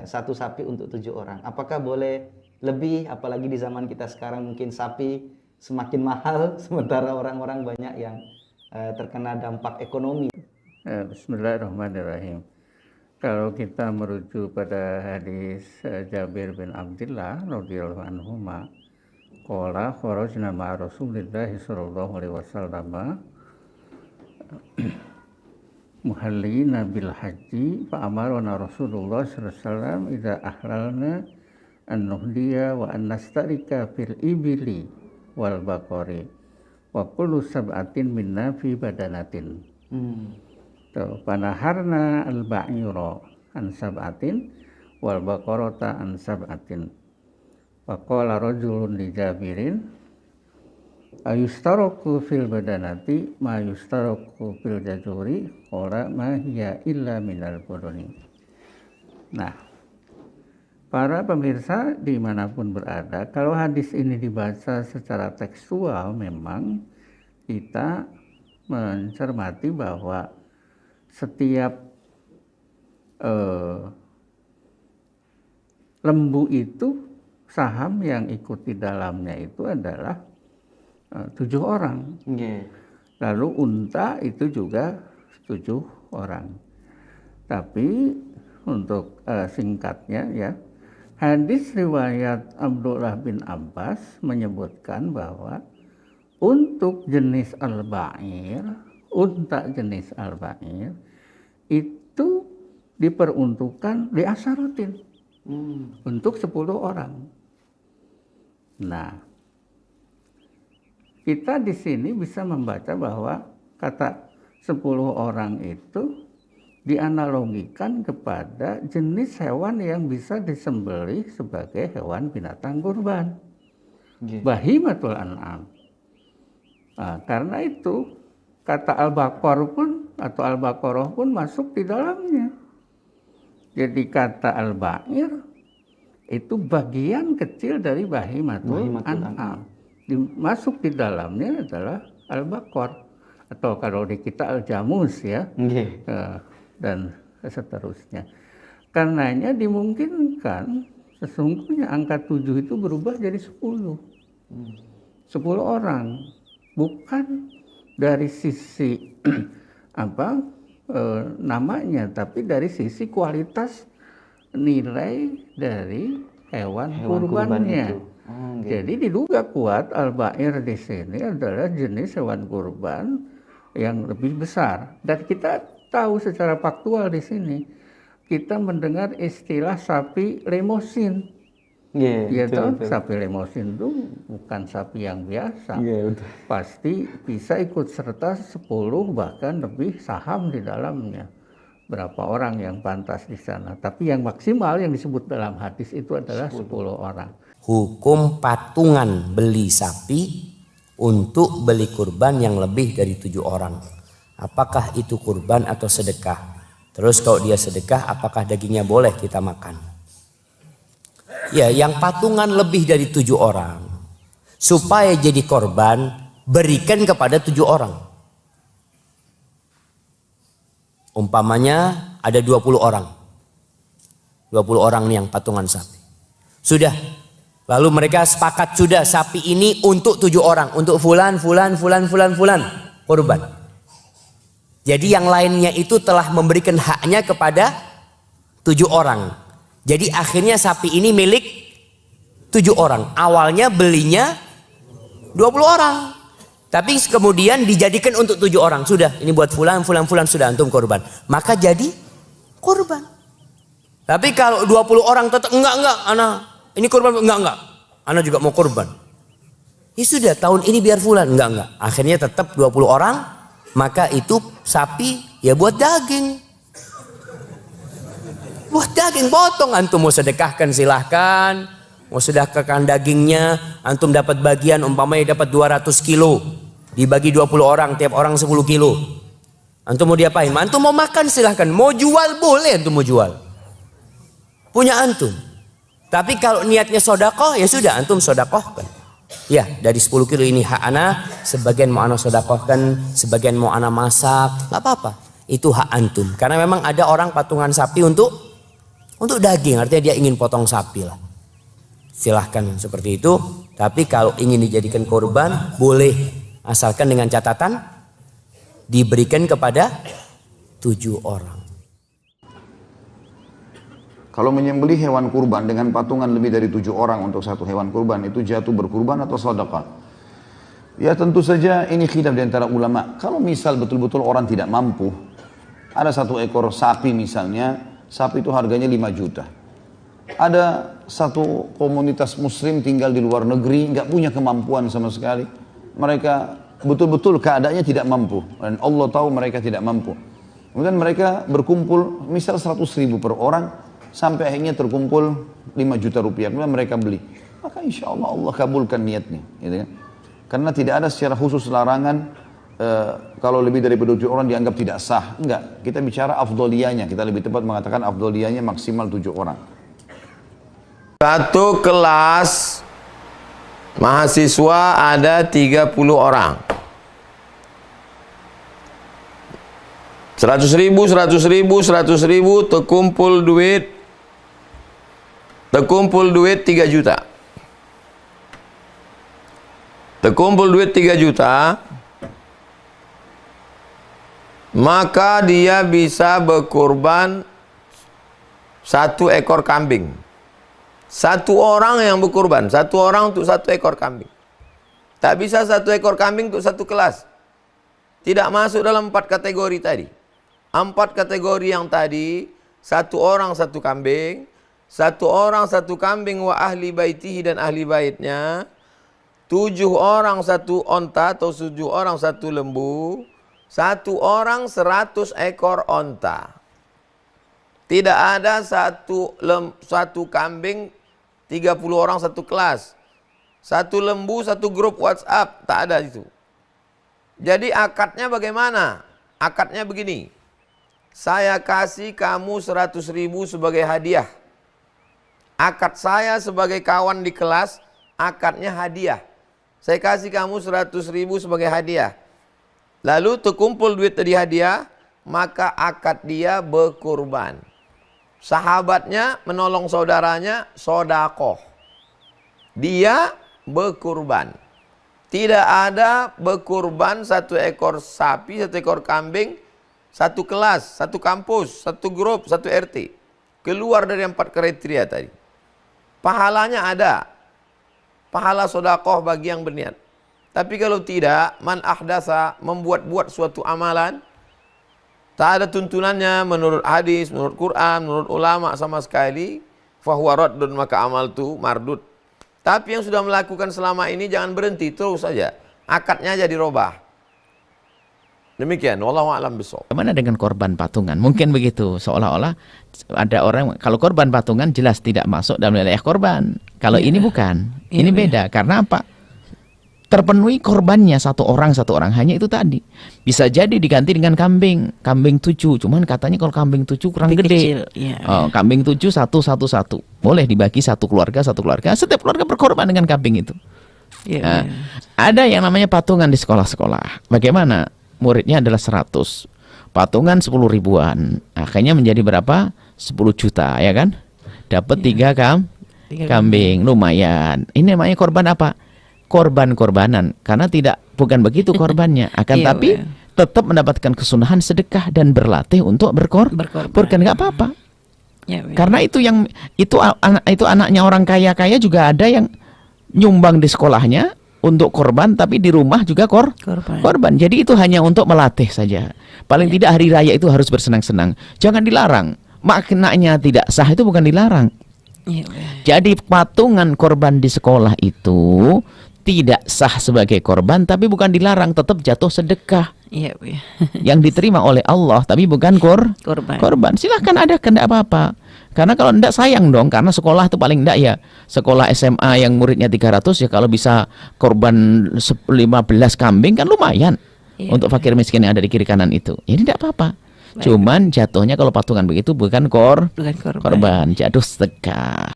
satu sapi untuk 7 orang. Apakah boleh lebih, apalagi di zaman kita sekarang mungkin sapi semakin mahal sementara orang-orang banyak yang terkena dampak ekonomi. Bismillahirrahmanirrahim. Kalau kita merujuk pada hadis Jabir bin Abdullah radhiyallahu anhu, qala kharajna ma'a Rasulillah sallallahu alaihi wasallam muhallina bil haji fa amarna Rasulullah sallallahu alaihi wasallam idza ahlalna an nuhdiya wa an nastarika fil ibili wal baqari wa kullu sab'atin minna fi badanatin. Panaharna al-ba'ira an sab'atin wal baqarata an sab'atin. Wa qala rajulun li Jabirin ayustaraku fil badanati ma yustaraku fil jazuri qala ma hiya illa minal buruni. Nah, para pemirsa dimanapun berada, kalau hadis ini dibaca secara tekstual memang kita mencermati bahwa setiap lembu itu saham yang ikut di dalamnya itu adalah 7 orang. Lalu unta itu juga 7 orang. Tapi untuk singkatnya ya, hadis riwayat Abdullah bin Abbas menyebutkan bahwa untuk jenis al-ba'ir, unta jenis al-ba'ir itu diperuntukkan di asharotin untuk 10 orang. Nah, kita di sini bisa membaca bahwa kata 10 orang itu dianalogikan kepada jenis hewan yang bisa disembelih sebagai hewan binatang kurban. Bahimatul an'am. Nah, karena itu kata al-baqar pun atau al-baqarah pun masuk di dalamnya. Jadi kata al-ba'ir itu bagian kecil dari bahimatul an'am. Masuk di dalamnya adalah al-baqar atau kalau di kita al-jamus ya. Dan seterusnya. Karenanya dimungkinkan sesungguhnya angka 7 itu berubah jadi 10. 10 orang. Bukan dari sisi namanya, tapi dari sisi kualitas nilai dari hewan kurbannya. Jadi diduga kuat al-ba'ir di sini adalah jenis hewan kurban yang lebih besar. Dan kita tahu secara faktual di sini, kita mendengar istilah sapi lemosin. Sapi lemosin itu bukan sapi yang biasa. Pasti bisa ikut serta 10 bahkan lebih saham di dalamnya. Berapa orang yang pantas di sana. Tapi yang maksimal yang disebut dalam hadis itu adalah 10 orang. Hukum patungan beli sapi untuk beli kurban yang lebih dari 7 orang. Apakah itu kurban atau sedekah? Terus kalau dia sedekah, apakah dagingnya boleh kita makan? Ya, yang patungan lebih dari 7 orang, supaya jadi korban, berikan kepada 7 orang. Umpamanya ada 20 orang. 20 orang nih yang patungan sapi. Sudah. Lalu mereka sepakat sudah sapi ini untuk 7 orang. Untuk fulan, korban. Jadi yang lainnya itu telah memberikan haknya kepada 7 orang. Jadi akhirnya sapi ini milik 7 orang. Awalnya belinya 20 orang. Tapi kemudian dijadikan untuk 7 orang. Sudah, ini buat fulan, sudah antum korban. Maka jadi korban. Tapi kalau 20 orang tetap enggak, ana ini korban, enggak. Ana juga mau korban. Ya sudah, tahun ini biar fulan, enggak. Akhirnya tetap 20 orang, maka itu sapi ya buat daging. Buat daging, potong. Antum mau sedekahkan silahkan. Mau sedekahkan dagingnya, antum dapat bagian umpamanya dapat 200 kilo. Dibagi 20 orang, tiap orang 10 kilo. Antum mau diapain? Antum mau makan silahkan. Mau jual boleh antum mau jual. Punya antum. Tapi kalau niatnya sodakoh, ya sudah antum sodakohkan. Ya, dari 10 kilo ini hak ana, sebagian mau ana sodakohkan, sebagian mau ana masak, gak apa-apa. Itu hak antum. Karena memang ada orang patungan sapi untuk Untuk daging artinya dia ingin potong sapi lah. Silahkan seperti itu. Tapi kalau ingin dijadikan korban boleh, asalkan dengan catatan diberikan kepada 7 orang. Kalau menyembelih hewan kurban dengan patungan lebih dari 7 orang untuk satu hewan kurban, itu jatuh berkurban atau sedekah? Ya tentu saja ini khilaf di antara ulama. Kalau misal betul-betul orang tidak mampu, ada satu ekor sapi misalnya, sapi itu harganya 5 juta. Ada satu komunitas muslim tinggal di luar negeri, nggak punya kemampuan sama sekali. Mereka betul-betul keadaannya tidak mampu. Dan Allah tahu mereka tidak mampu. Kemudian mereka berkumpul, misal 100.000 per orang, sampai akhirnya terkumpul 5 juta rupiah. Kemudian mereka beli. Maka insya Allah Allah kabulkan niatnya. Gitu kan? Karena tidak ada secara khusus larangan kalau lebih dari 7 orang dianggap tidak sah. Enggak, kita bicara afdoliyahnya. Kita lebih tepat mengatakan afdoliyahnya maksimal 7 orang. Satu kelas mahasiswa ada 30 orang. 100.000, 100.000, 100.000, terkumpul duit 3 juta. Terkumpul duit 3 juta, maka dia bisa berkorban 1 ekor kambing. 1 orang yang berkorban, 1 orang untuk 1 ekor kambing. Tak bisa 1 ekor kambing untuk 1 kelas. Tidak masuk dalam 4 kategori tadi. 4 kategori yang tadi, 1 orang 1 kambing, 1 orang 1 kambing wa ahli baitihi dan ahli baitnya, 7 orang 1 onta atau 7 orang 1 lembu, 1 orang 100 ekor onta. Tidak ada satu kambing 30 orang 1 kelas. 1 lembu 1 grup WhatsApp, tak ada itu. Jadi akadnya bagaimana? Akadnya begini. Saya kasih kamu 100.000 sebagai hadiah. Akad saya sebagai kawan di kelas, akadnya hadiah. Saya kasih kamu 100.000 sebagai hadiah. Lalu terkumpul duit dari hadiah, maka akad dia berkurban. Sahabatnya menolong saudaranya, sodakoh. Dia berkurban. Tidak ada berkurban 1 ekor sapi, 1 ekor kambing, 1 kelas, 1 kampus, 1 grup, 1 RT. Keluar dari 4 kriteria tadi. Pahalanya ada. Pahala sodakoh bagi yang berniat. Tapi kalau tidak, man ahdasa, membuat-buat suatu amalan, tak ada tuntunannya menurut hadis, menurut Quran, menurut ulama sama sekali, fahuwa raddun, maka amal itu mardud. Tapi yang sudah melakukan selama ini jangan berhenti, terus saja. Akadnya jadi dirubah. Demikian, wallahu a'lam bishawab. Bagaimana dengan korban patungan? Mungkin begitu, seolah-olah ada orang, kalau korban patungan jelas tidak masuk dalam wilayah korban. Kalau ini bukan, ini beda. Karena apa? Terpenuhi korbannya 1 orang, hanya itu tadi. Bisa jadi diganti dengan kambing 7, cuman katanya kalau kambing 7 kurang gede. Kambing 7 1. Boleh dibagi 1 keluarga, setiap keluarga berkorban dengan kambing itu. Ada yang namanya patungan di sekolah-sekolah. Bagaimana? Muridnya adalah 100, patungan 10 ribuan, akhirnya menjadi berapa? 10 juta, ya kan? Dapat 3 kambing, lumayan. Ini namanya korban apa? Korban-korbanan, karena bukan begitu korbannya, akan tapi tetap mendapatkan kesunahan sedekah dan berlatih untuk berkorban, nggak apa-apa. Karena itu anaknya orang kaya juga ada yang nyumbang di sekolahnya untuk korban, tapi di rumah juga korban. Jadi itu hanya untuk melatih saja. Paling tidak hari raya itu harus bersenang-senang. Jangan dilarang. Maknanya tidak sah itu bukan dilarang. Jadi patungan korban di sekolah itu tidak sah sebagai korban, tapi bukan dilarang, tetap jatuh sedekah. Yang diterima oleh Allah, tapi bukan korban. Silahkan ada, tidak apa-apa. Karena kalau tidak sayang dong, karena sekolah itu paling tidak ya. Sekolah SMA yang muridnya 300 ya, kalau bisa korban 15 kambing kan lumayan. Untuk fakir miskin yang ada di kiri kanan itu. Jadi tidak apa-apa. Cuman jatuhnya kalau patungan begitu bukan korban, jatuh sedekah.